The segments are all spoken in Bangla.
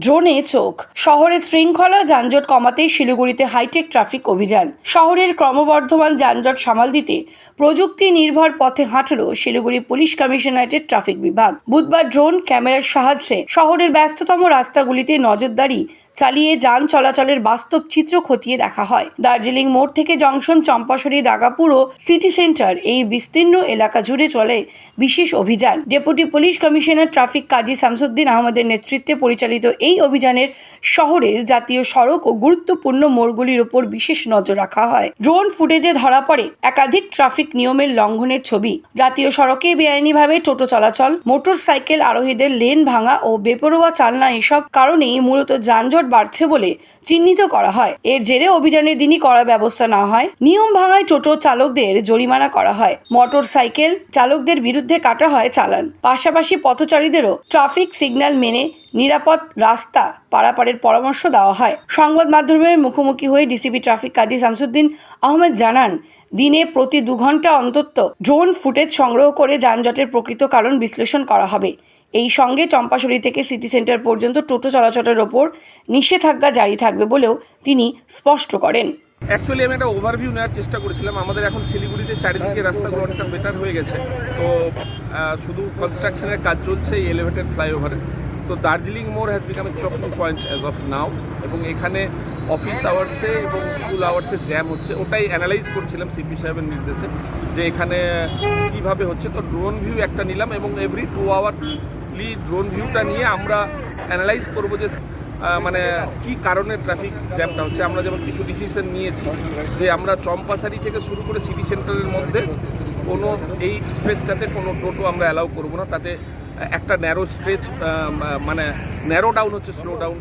ড্রোনে চোখ। শহরের শৃঙ্খলা যানজট কমাতে শিলিগুড়িতে হাইটেক ট্রাফিক অভিযান। শহরের ক্রমবর্ধমান যানজট সামাল দিতে প্রযুক্তি নির্ভর পথে হাঁটল শিলিগুড়ি পুলিশ কমিশনারেটের ট্রাফিক বিভাগ। বুধবার ড্রোন ক্যামেরার সাহায্যে শহরের ব্যস্ততম রাস্তাগুলিতে নজরদারি চালিয়ে যান চলাচলের বাস্তব চিত্র খতিয়ে দেখা হয়। দার্জিলিং মোড় থেকে জংশন, চম্পাশরী, দাগাপুর ও সিটি সেন্টার এই বিস্তীর্ণ এলাকা জুড়ে চলে বিশেষ অভিযান। ডেপুটি পুলিশ কমিশনার ট্রাফিক কাজী শামসুদ্দিন আহমেদের নেতৃত্বে পরিচালিত এই অভিযানের শহরের জাতীয় সড়ক ও গুরুত্বপূর্ণ মোড়গুলির উপর বিশেষ নজর রাখা হয়। ড্রোন ফুটেজে ধরা পড়ে একাধিক ট্রাফিক নিয়মের লঙ্ঘনের ছবি। জাতীয় সড়কে বেআইনিভাবে টোটো চলাচল, মোটর সাইকেল আরোহীদের লেন ভাঙা ও বেপরোয়া চালনা, এসব কারণেই মূলত যানজট বাড়ছে বলে চিহ্নিত করা হয়। এর জেরে অভিযানের দিনই কড়া ব্যবস্থা না হয়, নিয়ম ভাঙায় টোটো চালকদের জরিমানা করা হয়, মোটর সাইকেল চালকদের বিরুদ্ধে কাটা হয় চালান। পাশাপাশি পথচারীদেরও ট্রাফিক সিগন্যাল মেনে নিরাপদ রাস্তা পারাপারের পরামর্শ দেওয়া হয়। সংবাদ মাধ্যমের মুখোমুখি হয়ে ডিসিপি ট্রাফিক কাজী শামসুদ্দিন আহমেদ জানান, দিনে প্রতি 2 ঘন্টা অন্তত ড্রোন ফুটেজ সংগ্রহ করে যানজটের প্রকৃত কারণ বিশ্লেষণ করা হবে। এই সঙ্গে চম্পাশরী থেকে সিটি সেন্টার পর্যন্ত টোটো চলাচলের ওপর নিষেধাজ্ঞা জারি থাকবে বলেও তিনি স্পষ্ট করেন। অ্যাকচুয়ালি আমি একটা ওভারভিউ নেওয়ার চেষ্টা করেছিলাম। আমাদের এখন শিলিগুড়িতে চারিদিকে রাস্তাগুলো অনেকটা বেটার হয়ে গেছে, তো শুধু কনস্ট্রাকশনের কাজ চলছে এই এলিভেটেড ফ্লাইওভারে। তো দার্জিলিং মোড় has become a choking point as of now, এবং এখানে অফিস আওয়ার্সে এবং স্কুল আওয়ার্সে জ্যাম হচ্ছে, ওটাই অ্যানালাইজ করছিলাম সিপি সাহেবের নির্দেশে যে এখানে কীভাবে হচ্ছে। তো ড্রোন ভিউ একটা নিলাম এবং এভরি 2 আওয়ার্সলি ড্রোন ভিউটা নিয়ে আমরা অ্যানালাইজ করবো যে মানে কি কারণে ট্রাফিক জ্যামটা হচ্ছে। আমরা যেমন কিছু ডিসিশন নিয়েছি যে আমরা চম্পাশারি থেকে শুরু করে সিটি সেন্টারের মধ্যে কোনো এই স্ট্রেচটাতে কোনো টোটো আমরা অ্যালাউ করবো না, তাতে একটা ন্যারো স্ট্রেচ মানে ন্যারো ডাউন হচ্ছে, স্লো ডাউন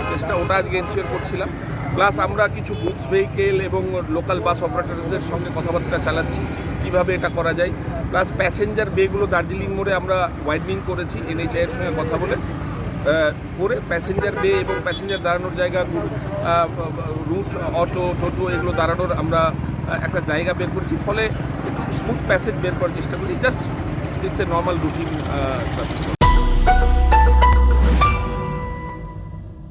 স্ট্রেচটা, ওটা আজকে এনশিওর করছিলাম। প্লাস আমরা কিছু গুডস ভেহিকেল এবং লোকাল বাস অপারেটরদের সঙ্গে কথাবার্তা চালাচ্ছি কীভাবে এটা করা যায়। প্লাস প্যাসেঞ্জার বেগুলো দার্জিলিং মোড়ে আমরা ওয়াইডনিং করেছি এনএইচআইয়ের সঙ্গে কথা বলে করে প্যাসেঞ্জার বে এবং প্যাসেঞ্জার দাঁড়ানোর জায়গা, রুট, অটো, টোটো এগুলো দাঁড়ানোর আমরা একটা জায়গা বের করছি, ফলে স্মুথ প্যাসেজ বের করার চেষ্টা করি। Just it's a normal routine.